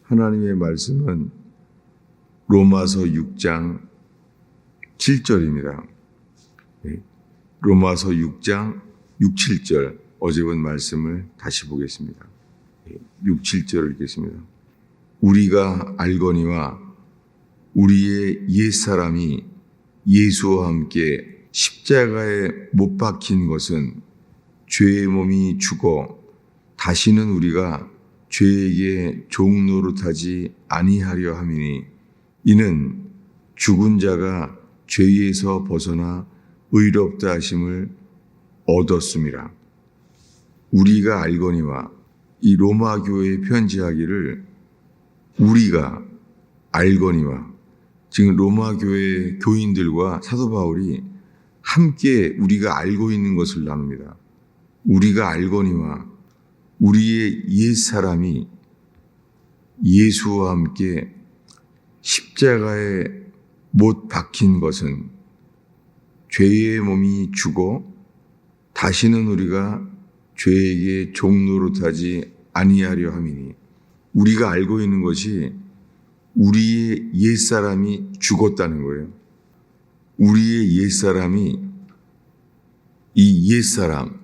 하나님의 말씀은 로마서 6장 7절입니다. 로마서 6장 6, 7절 어제 본 말씀을 다시 보겠습니다. 6, 7절을 읽겠습니다. 우리가 알거니와 우리의 옛사람이 예수와 함께 십자가에 못 박힌 것은 죄의 몸이 죽어 다시는 우리가 죄에게 종노릇하지 아니하려 함이니 이는 죽은 자가 죄에서 벗어나 의롭다 하심을 얻었음이라. 우리가 알거니와 이 로마 교회에 편지하기를 우리가 알거니와 지금 로마 교회 교인들과 사도 바울이 함께 우리가 알고 있는 것을 나눕니다. 우리가 알거니와 우리의 옛사람이 예수와 함께 십자가에 못 박힌 것은 죄의 몸이 죽어 다시는 우리가 죄에게 종노릇하지 아니하려 함이니 우리가 알고 있는 것이 우리의 옛사람이 죽었다는 거예요. 우리의 옛사람이 이 옛사람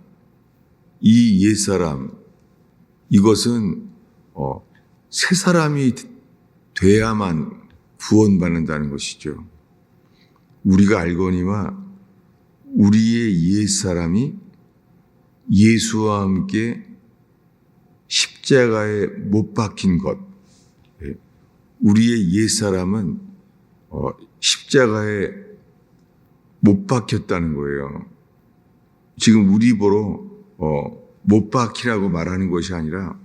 이것은 새 사람이 돼야만 구원받는다는 것이죠. 우리가 알거니와 우리의 옛사람이 예수와 함께 십자가에 못 박힌 것. 우리의 옛사람은 십자가에 못 박혔다는 거예요. 지금 우리 보러 못 박히라고 말하는 것이 아니라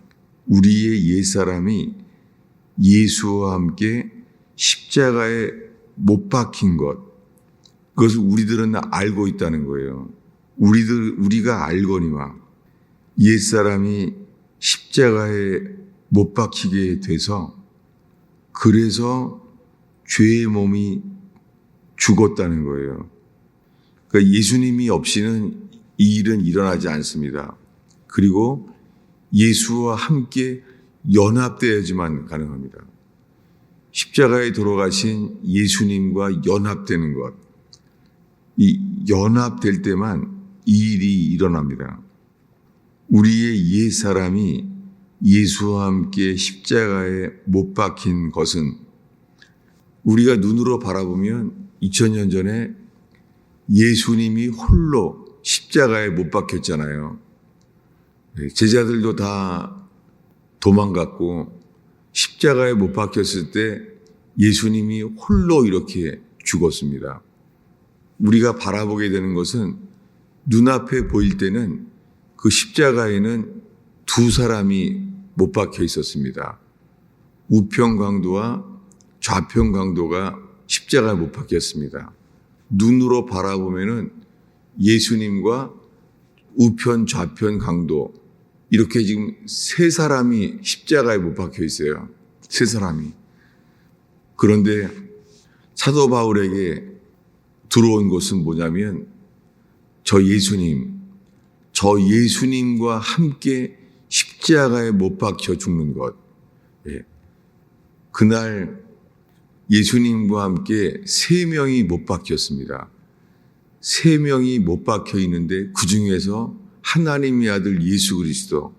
우리의 옛사람이 예수와 함께 십자가에 못 박힌 것, 그것을 우리들은 알고 있다는 거예요. 우리가 알거니와 옛사람이 십자가에 못 박히게 돼서 그래서 죄의 몸이 죽었다는 거예요. 그러니까 예수님이 없이는 이 일은 일어나지 않습니다. 그리고 예수와 함께 연합되어야지만 가능합니다. 십자가에 돌아가신 예수님과 연합되는 것, 이 연합될 때만 이 일이 일어납니다. 우리의 옛사람이 예수와 함께 십자가에 못 박힌 것은 우리가 눈으로 바라보면 2000년 전에 예수님이 홀로 십자가에 못 박혔잖아요. 제자들도 다 도망갔고 십자가에 못 박혔을 때 예수님이 홀로 이렇게 죽었습니다. 우리가 바라보게 되는 것은 눈앞에 보일 때는 그 십자가에는 두 사람이 못 박혀 있었습니다. 우편 강도와 좌편 강도가 십자가에 못 박혔습니다. 눈으로 바라보면은 예수님과 우편 좌편 강도 이렇게 지금 세 사람이 십자가에 못 박혀 있어요. 세 사람이. 그런데 사도 바울에게 들어온 것은 뭐냐면 저 예수님과 함께 십자가에 못 박혀 죽는 것. 그날 예수님과 함께 3명이 못 박혔습니다. 3명이 못 박혀 있는데 그 중에서 하나님의 아들 예수 그리스도,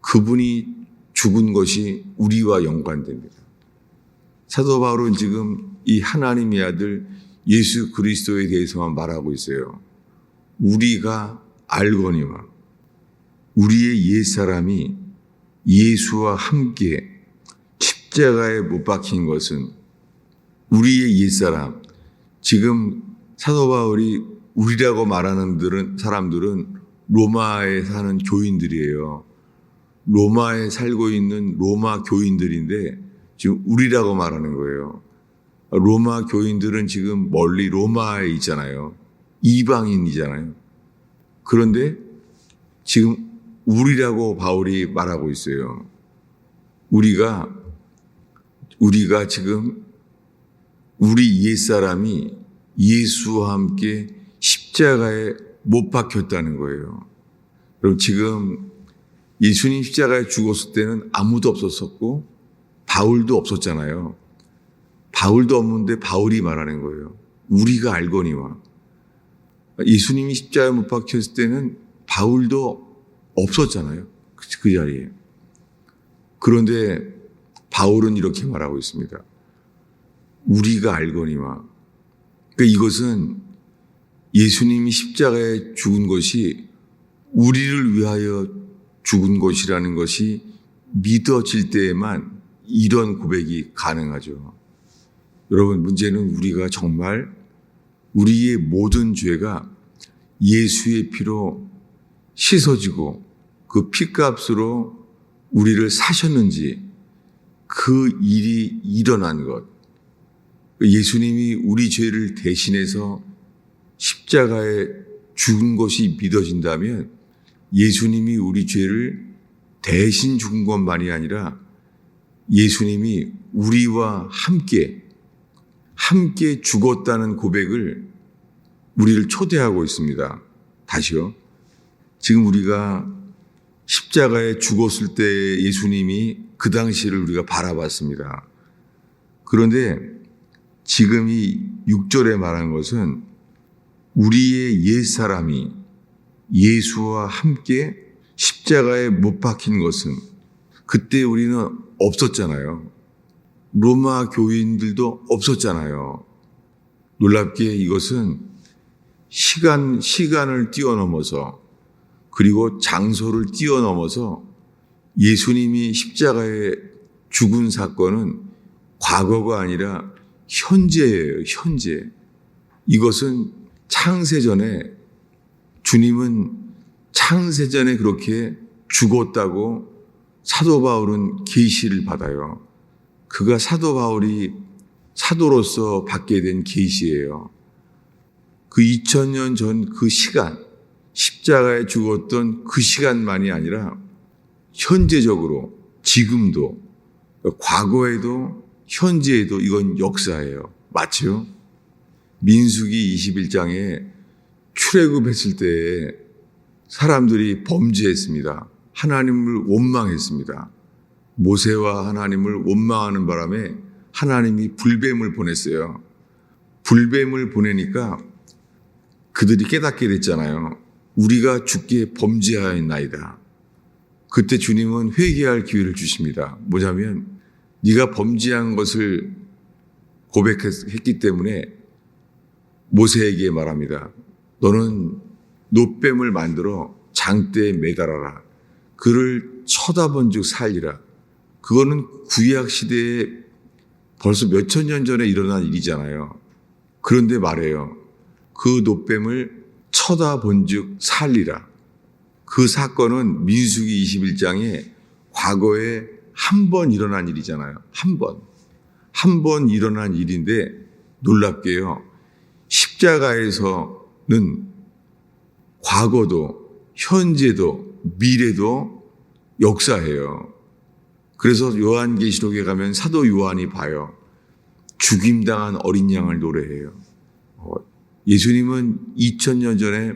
그분이 죽은 것이 우리와 연관됩니다. 사도 바울은 지금 이 하나님의 아들 예수 그리스도에 대해서만 말하고 있어요. 우리가 알거니와 우리의 옛사람이 예수와 함께 십자가에 못 박힌 것은 우리의 옛사람, 지금 사도 바울이 우리라고 말하는 사람들은 로마에 사는 교인들이에요. 로마에 살고 있는 로마 교인들인데 지금 우리라고 말하는 거예요. 로마 교인들은 지금 멀리 로마에 있잖아요. 이방인이잖아요. 그런데 지금 우리라고 바울이 말하고 있어요. 우리가 지금 우리 옛사람이 예수와 함께 십자가에 못 박혔다는 거예요. 여러분 지금 예수님 십자가에 죽었을 때는 아무도 없었었고 바울도 없었잖아요. 바울도 없는데 바울이 말하는 거예요. 우리가 알거니와. 예수님이 십자가에 못 박혔을 때는 바울도 없었잖아요. 그 자리에. 그런데 바울은 이렇게 말하고 있습니다. 우리가 알거니와. 그러니까 이것은 예수님이 십자가에 죽은 것이 우리를 위하여 죽은 것이라는 것이 믿어질 때에만 이런 고백이 가능하죠. 여러분, 문제는 우리가 정말 우리의 모든 죄가 예수의 피로 씻어지고 그 피값으로 우리를 사셨는지 그 일이 일어난 것. 예수님이 우리 죄를 대신해서 십자가에 죽은 것이 믿어진다면 예수님이 우리 죄를 대신 죽은 것만이 아니라 예수님이 우리와 함께 죽었다는 고백을 우리를 초대하고 있습니다. 다시요. 지금 우리가 십자가에 죽었을 때 예수님이 그 당시를 우리가 바라봤습니다. 그런데 지금 이 6절에 말한 것은 우리의 옛사람이 예수와 함께 십자가에 못 박힌 것은 그때 우리는 없었잖아요. 로마 교인들도 없었잖아요. 놀랍게 이것은 시간을 뛰어넘어서 그리고 장소를 뛰어넘어서 예수님이 십자가에 죽은 사건은 과거가 아니라 현재예요. 현재. 이것은 창세전에 주님은 창세전에 그렇게 죽었다고 사도 바울은 계시를 받아요. 그가 사도 바울이 사도로서 받게 된 계시예요. 그 2000년 전 그 시간, 십자가에 죽었던 그 시간만이 아니라 현재적으로 지금도 과거에도 현재에도 이건 역사예요. 맞죠? 민수기 21장에 출애굽했을 때에 사람들이 범죄했습니다. 하나님을 원망했습니다. 모세와 하나님을 원망하는 바람에 하나님이 불뱀을 보냈어요. 불뱀을 보내니까 그들이 깨닫게 됐잖아요. 우리가 주께 범죄하였나이다. 그때 주님은 회개할 기회를 주십니다. 뭐냐면 네가 범죄한 것을 고백했기 때문에 모세에게 말합니다. 너는 놋뱀을 만들어 장대에 매달아라. 그를 쳐다본 즉 살리라. 그거는 구약 시대에 벌써 몇천 년 전에 일어난 일이잖아요. 그런데 말해요. 그 놋뱀을 쳐다본 즉 살리라. 그 사건은 민수기 21장에 과거에 한 번 일어난 일이잖아요. 한 번 일어난 일인데 놀랍게요. 십자가에서는 과거도 현재도 미래도 역사예요. 그래서 요한계시록에 가면 사도 요한이 봐요. 죽임당한 어린 양을 노래해요. 예수님은 2000년 전에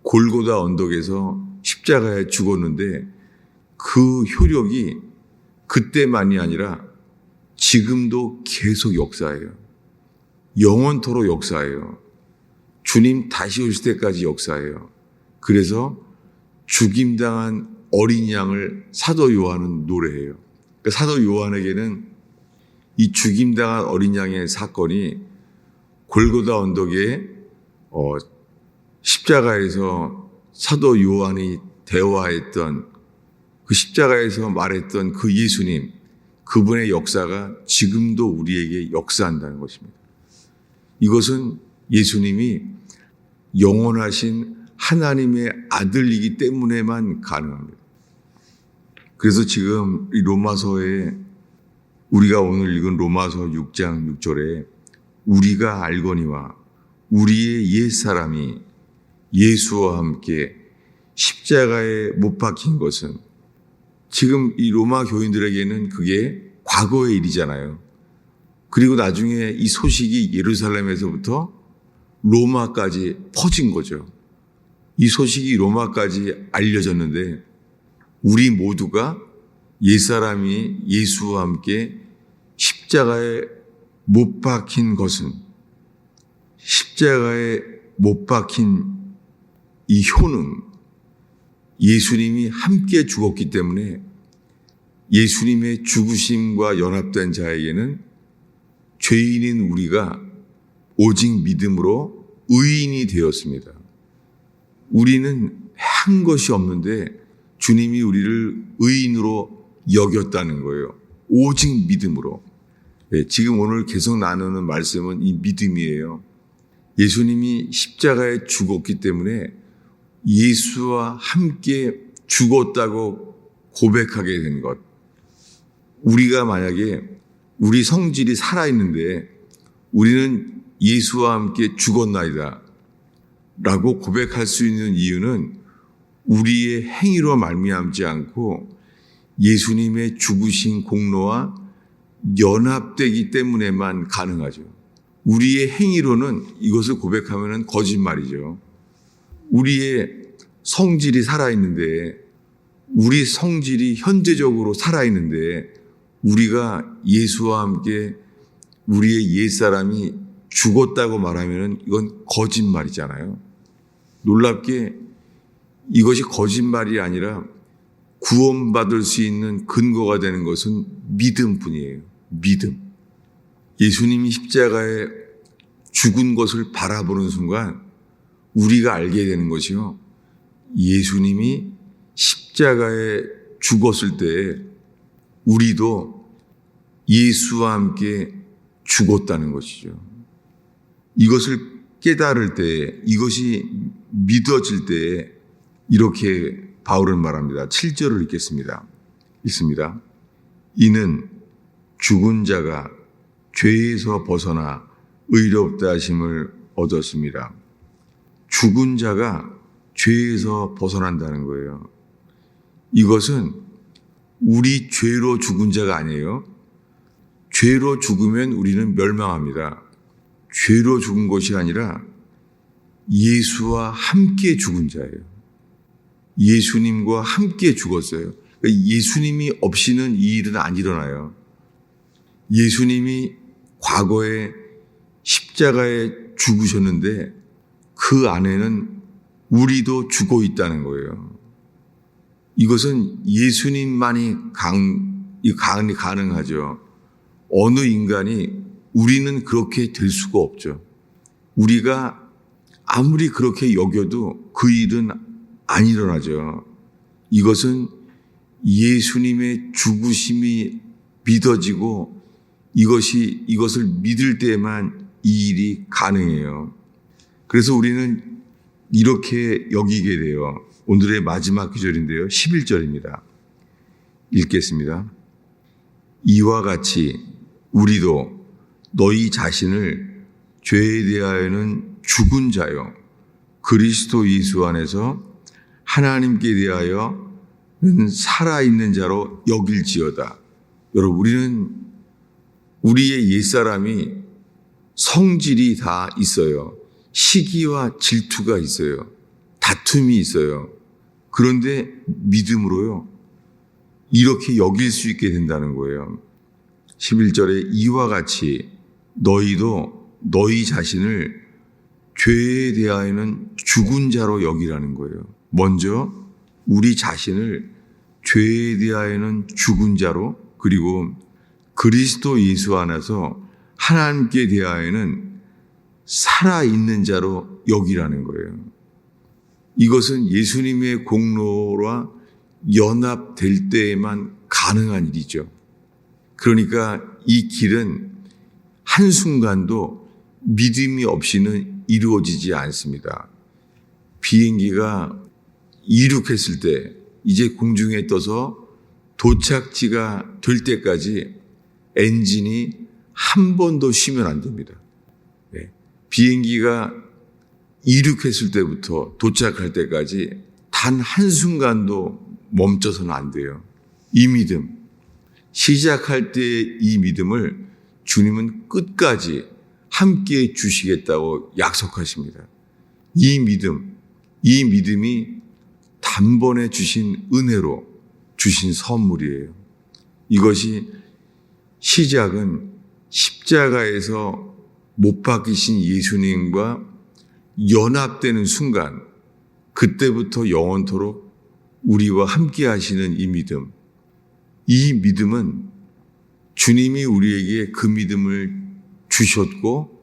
골고다 언덕에서 십자가에 죽었는데 그 효력이 그때만이 아니라 지금도 계속 역사예요. 영원토록 역사예요. 주님 다시 오실 때까지 역사예요. 그래서 죽임당한 어린 양을 사도 요한은 노래해요. 그러니까 사도 요한에게는 이 죽임당한 어린 양의 사건이 골고다 언덕에 십자가에서 사도 요한이 대화했던 그 십자가에서 말했던 그 예수님, 그분의 역사가 지금도 우리에게 역사한다는 것입니다. 이것은 예수님이 영원하신 하나님의 아들이기 때문에만 가능합니다. 그래서 지금 이 로마서에 우리가 오늘 읽은 로마서 6장 6절에 우리가 알거니와 우리의 옛사람이 예수와 함께 십자가에 못 박힌 것은 지금 이 로마 교인들에게는 그게 과거의 일이잖아요. 그리고 나중에 이 소식이 예루살렘에서부터 로마까지 퍼진 거죠. 이 소식이 로마까지 알려졌는데 우리 모두가 옛사람이 예수와 함께 십자가에 못 박힌 것은, 십자가에 못 박힌 이 효능, 예수님이 함께 죽었기 때문에 예수님의 죽으심과 연합된 자에게는 죄인인 우리가 오직 믿음으로 의인이 되었습니다. 우리는 한 것이 없는데 주님이 우리를 의인으로 여겼다는 거예요. 오직 믿음으로. 지금 오늘 계속 나누는 말씀은 이 믿음이에요. 예수님이 십자가에 죽었기 때문에 예수와 함께 죽었다고 고백하게 된 것. 우리가 만약에 우리 성질이 살아있는데 우리는 예수와 함께 죽었나이다 라고 고백할 수 있는 이유는 우리의 행위로 말미암지 않고 예수님의 죽으신 공로와 연합되기 때문에만 가능하죠. 우리의 행위로는 이것을 고백하면 거짓말이죠. 우리의 성질이 살아있는데, 우리 성질이 현재적으로 살아있는데 우리가 예수와 함께 우리의 옛사람이 죽었다고 말하면 이건 거짓말이잖아요. 놀랍게 이것이 거짓말이 아니라 구원받을 수 있는 근거가 되는 것은 믿음뿐이에요. 믿음. 예수님이 십자가에 죽은 것을 바라보는 순간 우리가 알게 되는 것이요. 예수님이 십자가에 죽었을 때 우리도 예수와 함께 죽었다는 것이죠. 이것을 깨달을 때, 이것이 믿어질 때 이렇게 바울은 말합니다. 7절을 읽겠습니다. 읽습니다. 이는 죽은 자가 죄에서 벗어나 의롭다 하심을 얻었습니다. 죽은 자가 죄에서 벗어난다는 거예요. 이것은 우리 죄로 죽은 자가 아니에요. 죄로 죽으면 우리는 멸망합니다. 죄로 죽은 것이 아니라 예수와 함께 죽은 자예요. 예수님과 함께 죽었어요. 예수님이 없이는 이 일은 안 일어나요. 예수님이 과거에 십자가에 죽으셨는데 그 안에는 우리도 죽어 있다는 거예요. 이것은 예수님만이 가능하죠. 어느 인간이 우리는 그렇게 될 수가 없죠. 우리가 아무리 그렇게 여겨도 그 일은 안 일어나죠. 이것은 예수님의 죽으심이 믿어지고 이것을 믿을 때만 이 일이 가능해요. 그래서 우리는 이렇게 여기게 돼요. 오늘의 마지막 구절인데요. 11절입니다. 읽겠습니다. 이와 같이 우리도 너희 자신을 죄에 대하여는 죽은 자요 그리스도 예수 안에서 하나님께 대하여는 살아있는 자로 여길지어다. 여러분, 우리는 우리의 옛사람이 성질이 다 있어요. 시기와 질투가 있어요. 다툼이 있어요. 그런데 믿음으로요, 이렇게 여길 수 있게 된다는 거예요. 11절에 이와 같이 너희도 너희 자신을 죄에 대하여는 죽은 자로 여기라는 거예요. 먼저 우리 자신을 죄에 대하여는 죽은 자로, 그리고 그리스도 예수 안에서 하나님께 대하여는 살아있는 자로 여기라는 거예요. 이것은 예수님의 공로와 연합될 때에만 가능한 일이죠. 그러니까 이 길은 한순간도 믿음이 없이는 이루어지지 않습니다. 비행기가 이륙했을 때 이제 공중에 떠서 도착지가 될 때까지 엔진이 한 번도 쉬면 안 됩니다. 비행기가 이륙했을 때부터 도착할 때까지 단 한순간도 멈춰서는 안 돼요. 이 믿음, 시작할 때 이 믿음을 주님은 끝까지 함께 주시겠다고 약속하십니다. 이 믿음이 단번에 주신 은혜로 주신 선물이에요. 이것이 시작은 십자가에서 못 박히신 예수님과 연합되는 순간, 그때부터 영원토록 우리와 함께 하시는 이 믿음, 이 믿음은 주님이 우리에게 그 믿음을 주셨고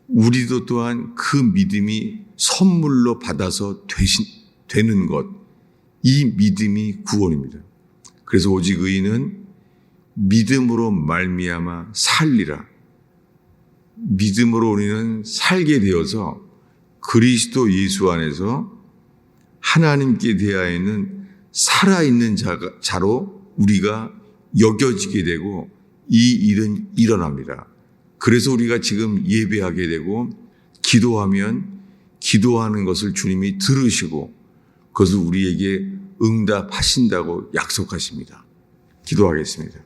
우리도 또한 그 믿음이 선물로 받아서 되는 것, 이 믿음이 구원입니다. 그래서 오직 의인은 믿음으로 말미암아 살리라. 믿음으로 우리는 살게 되어서 그리스도 예수 안에서 하나님께 대하여는 살아있는 자로 우리가 여겨지게 되고 이 일은 일어납니다. 그래서 우리가 지금 예배하게 되고 기도하면 기도하는 것을 주님이 들으시고 그것을 우리에게 응답하신다고 약속하십니다. 기도하겠습니다.